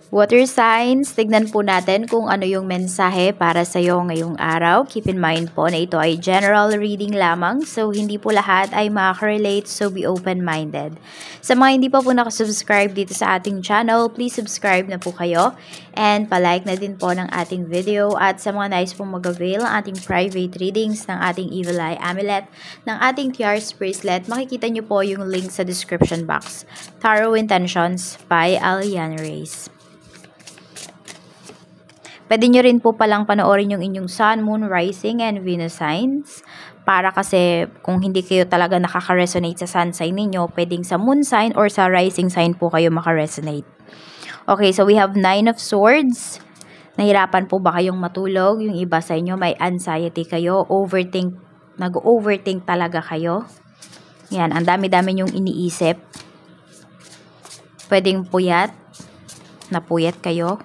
Water signs, tignan po natin kung ano yung mensahe para sa iyo ngayong araw. Keep in mind po na ito ay general reading lamang, so hindi po lahat ay makaka-relate, so be open-minded. Sa mga hindi pa po nakasubscribe dito sa ating channel, please subscribe na po kayo and palike na din po ng ating video. At sa mga nais pong mag-avail ng ating private readings ng ating Evil Eye Amulet, ng ating Tiaras Bracelet, makikita nyo po yung link sa description box. Tarot Intentions by Aliana Reyes. Pwede nyo rin po palang panoorin yung inyong Sun, Moon, Rising, and Venus signs. Para kasi kung hindi kayo talaga nakaka-resonate sa Sun sign ninyo, pwedeng sa Moon sign or sa Rising sign po kayo maka-resonate. Okay, so we have 9 of Swords. Nahirapan po ba kayong matulog? Yung iba sa inyo may anxiety kayo, nag-overthink talaga kayo. Yan, ang dami-dami yung iniisip. Pwedeng puyat, napuyat kayo.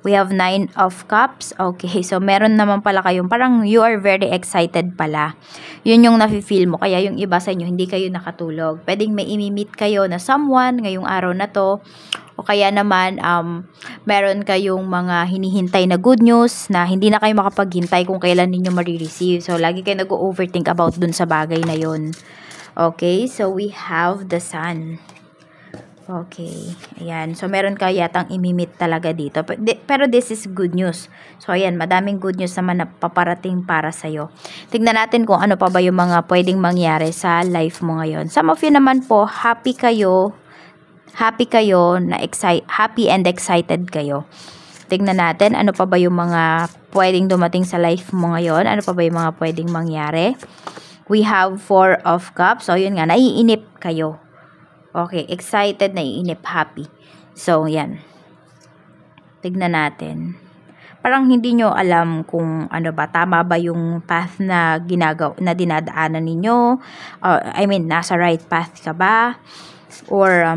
We have 9 of Cups. Okay, so meron naman pala kayong parang you are very excited pala. Yun yung nafe-feel mo. Kaya yung iba sa inyo, hindi kayo nakatulog. Pwedeng may imi-meet kayo na someone ngayong araw na to. O kaya naman, meron kayong mga hinihintay na good news na hindi na kayo makapaghintay kung kailan ninyo marireceive. So, lagi kayo nag-overthink about dun sa bagay na yun. Okay, so we have the Sun. Okay, ayan. So, meron ka yatang imimit talaga dito. Pero this is good news. So, ayan, madaming good news naman na paparating para sa'yo. Tignan natin kung ano pa ba yung mga pwedeng mangyari sa life mo ngayon. Some of you naman po, happy kayo, happy and excited kayo. Tignan natin, ano pa ba yung mga pwedeng dumating sa life mo ngayon? Ano pa ba yung mga pwedeng mangyari? We have 4 of Cups. So, yun nga, naiinip kayo. Okay, excited, naiinip, happy. So, yan. Tignan natin. Parang hindi nyo alam kung ano ba, tama ba yung path na dinadaanan ninyo. Nasa right path ka ba? Or,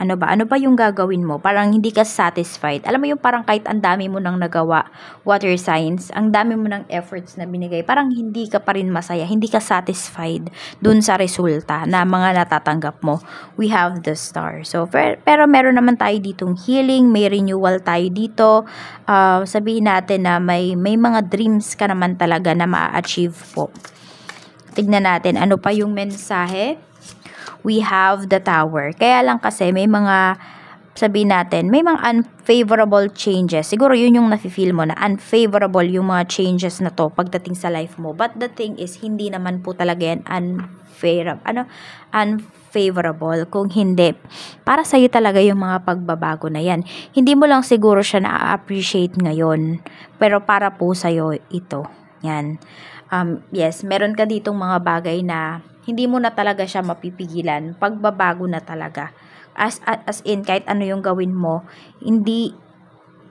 ano ba yung gagawin mo? Parang hindi ka satisfied. Alam mo yung parang kahit ang dami mo nang nagawa, water signs, ang dami mo ng efforts na binigay, parang hindi ka pa rin masaya, hindi ka satisfied dun sa resulta na mga natatanggap mo. We have the Star. So, pero meron naman tayo ditong healing, may renewal tayo dito. Sabihin natin na may mga dreams ka naman talaga na ma-achieve po. Tignan natin, ano pa yung mensahe? We have the Tower. Kaya lang kasi may mga, sabihin natin, may mga unfavorable changes. Siguro yun yung nafe-feel mo na unfavorable yung mga changes na to pagdating sa life mo. But the thing is, hindi naman po talaga yan unfavorable. Kung hindi, para sa'yo talaga yung mga pagbabago na yan. Hindi mo lang siguro siya na-appreciate ngayon. Pero para po sa'yo ito. Yan. Yes, meron ka ditong mga bagay na hindi mo na talaga siya mapipigilan. Pagbabago na talaga. As in, kahit ano yung gawin mo, hindi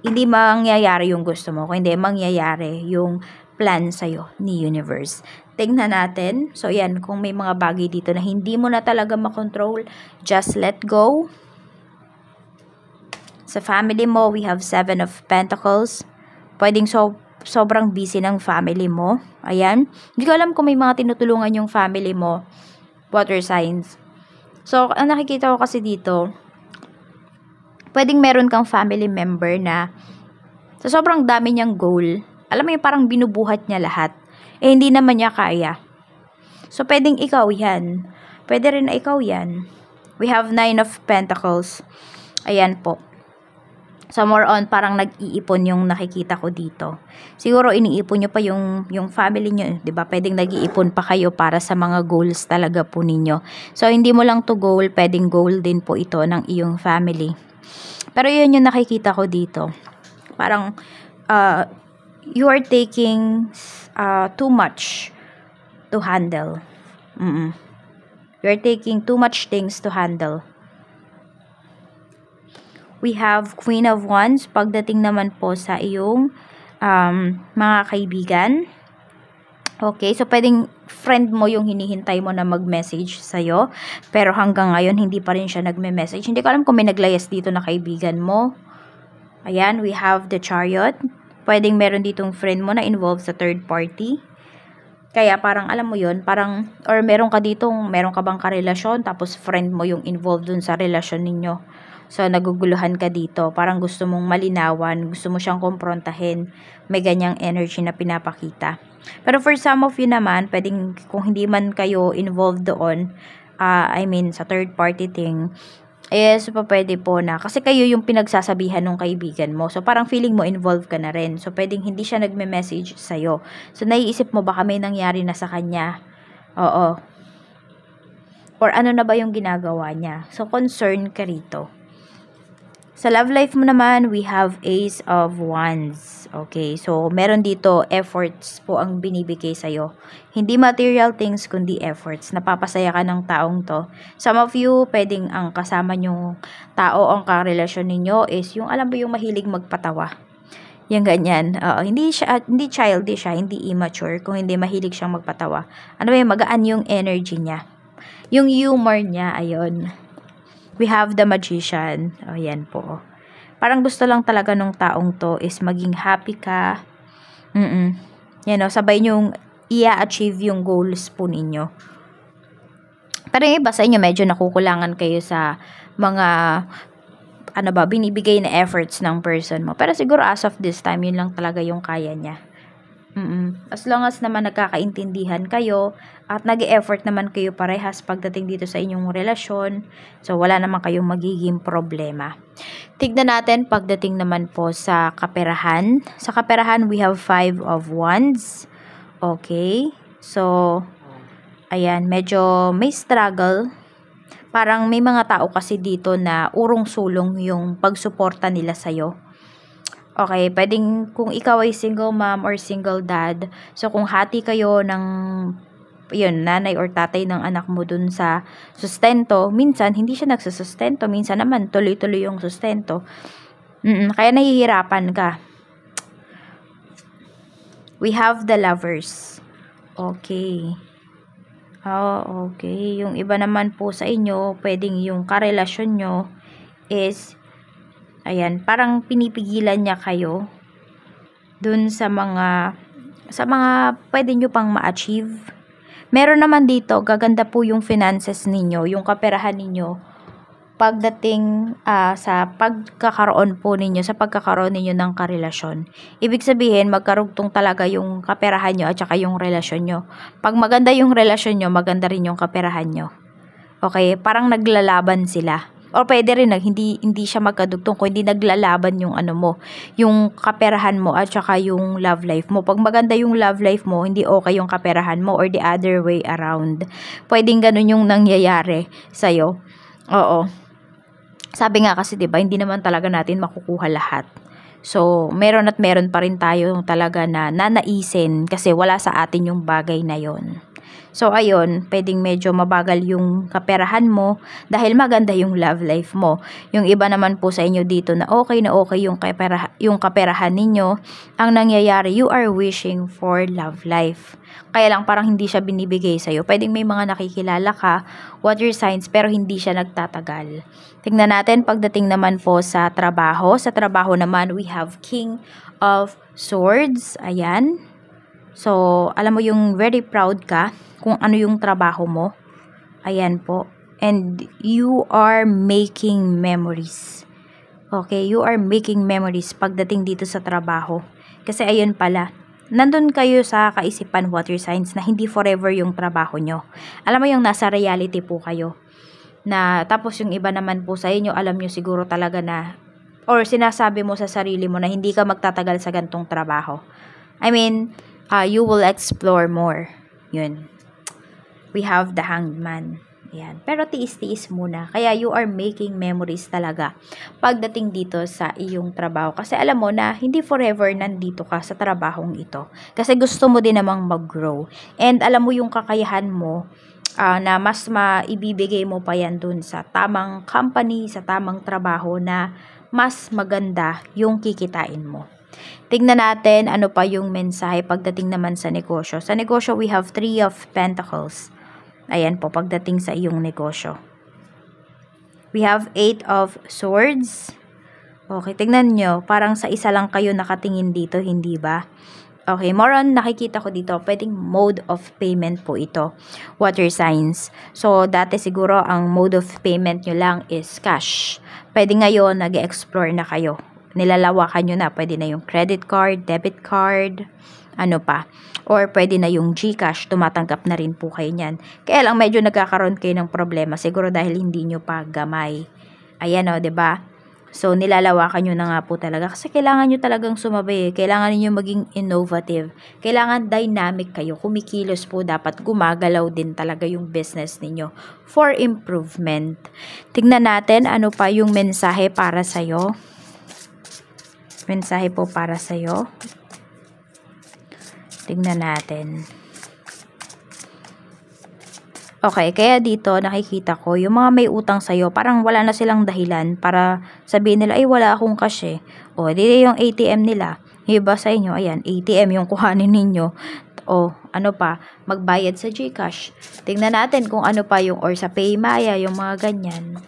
mangyayari yung gusto mo. Kundi mangyayari yung plan sa'yo ni Universe. Tingnan natin. So, yan. Kung may mga bagay dito na hindi mo na talaga makontrol, just let go. Sa family mo, we have 7 of Pentacles. Pwedeng sobrang busy ng family mo. Ayan. Hindi ko alam kung may mga tinutulungan yung family mo. Water signs. So, ang nakikita ko kasi dito, pwedeng meron kang family member na sa sobrang dami niyang goal, alam mo yung parang binubuhat niya lahat. Hindi naman niya kaya. So, pwedeng ikaw yan. Pwede rin na ikaw yan. We have 9 of Pentacles. Ayan po. So, more on, parang nag-iipon yung nakikita ko dito. Siguro, iniipon nyo pa yung family nyo. Diba? Pwedeng nag-iipon pa kayo para sa mga goals talaga po ninyo. So, hindi mo lang to goal, pwedeng goal din po ito ng iyong family. Pero, yun yung nakikita ko dito. Parang, you are taking too much to handle. You are taking too much things to handle. We have Queen of Wands. Pagdating naman po sa iyong mga kaibigan. Okay, so pwedeng friend mo yung hinihintay mo na mag-message sa'yo. Pero hanggang ngayon, hindi pa rin siya nagme-message. Hindi ko alam kung may naglayas dito na kaibigan mo. Ayan, we have the Chariot. Pwedeng meron ditong friend mo na involved sa third party. Kaya parang alam mo yun, parang, or meron ka bang karelasyon, tapos friend mo yung involved dun sa relasyon ninyo. So, naguguluhan ka dito. Parang gusto mong malinawan, gusto mo siyang kumprontahin. May ganyang energy na pinapakita. Pero for some of you naman, pwedeng kung hindi man kayo involved doon, I mean, sa third party thing, so pwede po na, kasi kayo yung pinagsasabihan ng kaibigan mo. So, parang feeling mo involved ka na rin. So, pwedeng hindi siya nagme-message sa'yo. So, naiisip mo baka may nangyari na sa kanya. Oo. Or ano na ba yung ginagawa niya. So, concern ka rito. Sa love life mo naman, we have Ace of Wands. Okay, so meron dito efforts po ang binibigay sa'yo. Hindi material things, kundi efforts. Napapasaya ka ng taong to. Some of you, pwedeng ang kasama nyong tao, ang karelasyon ninyo is yung, alam mo yung mahilig magpatawa. Yung ganyan. Hindi childish siya, hindi immature, kung hindi mahilig siyang magpatawa. Ano ba yung magaan yung energy niya. Yung humor niya, ayun. We have the Magician. Yan po. Parang gusto lang talaga nung taong to is maging happy ka. Yan o, sabay nyong i-achieve yung goals po ninyo. Pero yung iba sa inyo, medyo nakukulangan kayo sa mga, binibigay na efforts ng person mo. Pero siguro as of this time, yun lang talaga yung kaya niya. As long as naman nagkakaintindihan kayo at nag-e-effort naman kayo parehas pagdating dito sa inyong relasyon, so wala naman kayong magiging problema. Tignan natin pagdating naman po sa kaperahan. Sa kaperahan, we have 5 of Wands. Okay. So, ayan, medyo may struggle. Parang may mga tao kasi dito na urong-sulong yung pagsuporta nila sa'yo. Okay, pwedeng kung ikaw ay single mom or single dad, so kung hati kayo ng nanay or tatay ng anak mo dun sa sustento, minsan hindi siya nagsusustento, minsan naman tuloy-tuloy yung sustento. Kaya nahihirapan ka. We have the Lovers. Okay. Okay. Yung iba naman po sa inyo, pwedeng yung karelasyon nyo is ayan, parang pinipigilan niya kayo dun sa mga pwede nyo pang ma-achieve. Meron naman dito, gaganda po yung finances ninyo, yung kaperahan ninyo, pagdating sa pagkakaroon ninyo ng karelasyon. Ibig sabihin, magkarugtong talaga yung kaperahan nyo at saka yung relasyon nyo. Pag maganda yung relasyon nyo, maganda rin yung kaperahan nyo. Okay, parang naglalaban sila. O pwede rin hindi siya magkadugtong kung hindi naglalaban yung yung kaperahan mo at saka yung love life mo. Pag maganda yung love life mo, hindi okay yung kaperahan mo or the other way around. Pwedeng ganun yung nangyayari sa'yo. Oo. Sabi nga kasi 'di ba, hindi naman talaga natin makukuha lahat. So, meron at meron pa rin tayo talaga na nanaisin kasi wala sa atin yung bagay na yon. So, ayun, pwedeng medyo mabagal yung kaperahan mo dahil maganda yung love life mo. Yung iba naman po sa inyo dito na okay yung kaperahan ninyo, ang nangyayari, you are wishing for love life. Kaya lang parang hindi siya binibigay sa'yo. Pwedeng may mga nakikilala ka, water signs, pero hindi siya nagtatagal. Tingnan natin pagdating naman po sa trabaho. Sa trabaho naman, we have King of Swords. Ayan. So, alam mo yung very proud ka kung ano yung trabaho mo. Ayan po. And you are making memories. Okay, you are making memories pagdating dito sa trabaho. Kasi ayun pala, nandun kayo sa kaisipan water signs na hindi forever yung trabaho nyo. Alam mo yung nasa reality po kayo. Na tapos yung iba naman po sa inyo, alam nyo siguro talaga na, or sinasabi mo sa sarili mo na hindi ka magtatagal sa gantong trabaho. I mean, you will explore more. Yun. We have the Hanged Man. Ayan. Pero tiis-tiis muna. Kaya you are making memories talaga pagdating dito sa iyong trabaho. Kasi alam mo na hindi forever nandito ka sa trabahong ito. Kasi gusto mo din namang mag-grow. And alam mo yung kakayahan mo na mas maibibigay mo pa yan dun sa tamang company, sa tamang trabaho na mas maganda yung kikitain mo. Tingnan natin ano pa yung mensahe pagdating naman sa negosyo. Sa negosyo, we have 3 of Pentacles. Ayan po, pagdating sa iyong negosyo. We have 8 of Swords. Okay, tingnan nyo. Parang sa isa lang kayo nakatingin dito, hindi ba? Okay, more on nakikita ko dito, pwedeng mode of payment po ito. Water signs. So, dati siguro ang mode of payment nyo lang is cash. Pwede ngayon, nag-explore na kayo. Nilalawakan nyo na. Pwede na yung credit card, debit card, ano pa. Or pwede na yung GCash, tumatanggap na rin po kayo niyan. Kaya lang medyo nagkakaroon kayo ng problema. Siguro dahil hindi nyo pa gamay. Ayan o, 'di ba? So, nilalawakan nyo na nga po talaga. Kasi kailangan nyo talagang sumabay. Kailangan niyo maging innovative. Kailangan dynamic kayo. Kumikilos po, dapat gumagalaw din talaga yung business ninyo for improvement. Tingnan natin ano pa yung mensahe para sa'yo. Mensahe po para sa'yo. Tingnan natin. Okay, kaya dito nakikita ko, yung mga may utang sa'yo, parang wala na silang dahilan para sabihin nila, ay wala akong cash eh. O, di yung ATM nila. Yung iba sa inyo, ayan, ATM yung kuhanin ninyo. O, ano pa, magbayad sa GCash. Tingnan natin kung ano pa yung, or sa Paymaya, yung mga ganyan.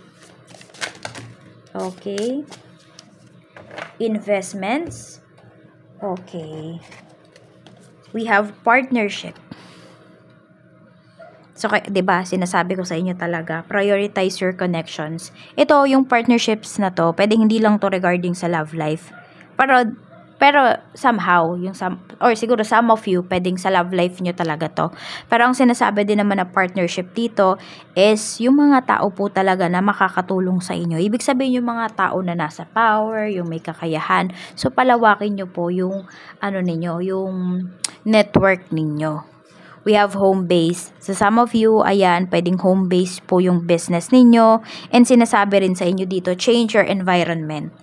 Okay. Investments. Okay. We have partnership. So, 'di ba, sinasabi ko sa inyo talaga, prioritize your connections. Ito, yung partnerships na to, pwedeng hindi lang to regarding sa love life. Pero somehow, or siguro some of you, pwedeng sa love life nyo talaga to. Pero ang sinasabi din naman na partnership dito is yung mga tao po talaga na makakatulong sa inyo. Ibig sabihin yung mga tao na nasa power, yung may kakayahan. So, palawakin nyo po yung, yung network ninyo. We have home base. So, some of you, ayan, pwedeng home base po yung business ninyo. And sinasabi rin sa inyo dito, change your environment.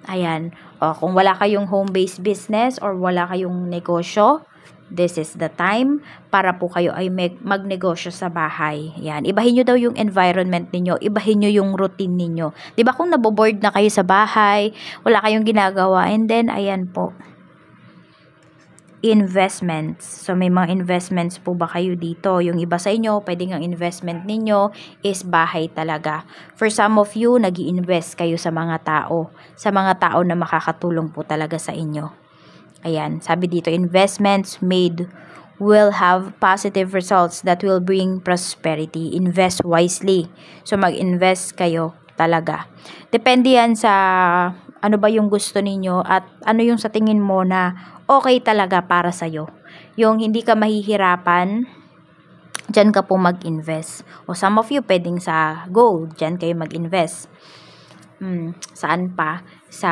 Ayan. O, kung wala kayong home base business or wala kayong negosyo, this is the time para po kayo ay magnegosyo sa bahay. Ayan. Ibahin nyo daw yung environment ninyo. Ibahin nyo yung routine ninyo. Diba kung naboboard na kayo sa bahay, wala kayong ginagawa, and then, ayan po. Investments. So, may mga investments po ba kayo dito? Yung iba sa inyo, pwedeng ang investment ninyo is bahay talaga. For some of you, nag-i-invest kayo sa mga tao. Sa mga tao na makakatulong po talaga sa inyo. Ayan, sabi dito, investments made will have positive results that will bring prosperity. Invest wisely. So, mag-invest kayo talaga. Depende yan sa ano ba yung gusto ninyo at ano yung sa tingin mo na okay talaga para sa'yo. Yung hindi ka mahihirapan, dyan ka po mag-invest. O some of you, pwedeng sa gold, dyan kayo mag-invest. Saan pa? Sa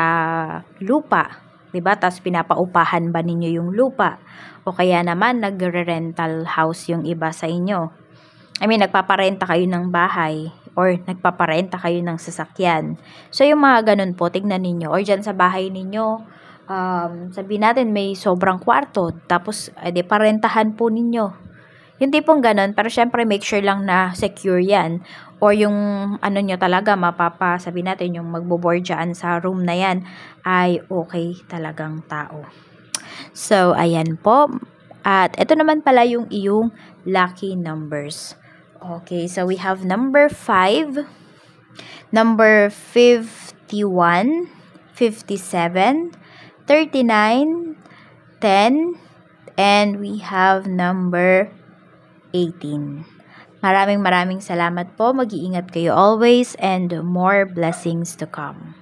lupa. Diba? Tapos pinapaupahan ba ninyo yung lupa? O kaya naman, nagre-rental house yung iba sa inyo. Nagpaparenta kayo ng bahay or nagpaparenta kayo ng sasakyan. So, yung mga ganun po, tignan ninyo. Or dyan sa bahay ninyo, sabihin natin may sobrang kwarto, tapos, parentahan po ninyo. Yung tipong ganun, pero syempre make sure lang na secure yan. Or yung nyo talaga, sabihin natin, yung magbo-board dyan sa room na yan, ay okay talagang tao. So, ayan po. At ito naman pala yung iyong lucky numbers. Okay, so we have number 5, number 51, 57, 39, 10, and we have number 18. Maraming salamat po. Mag-iingat kayo always and more blessings to come.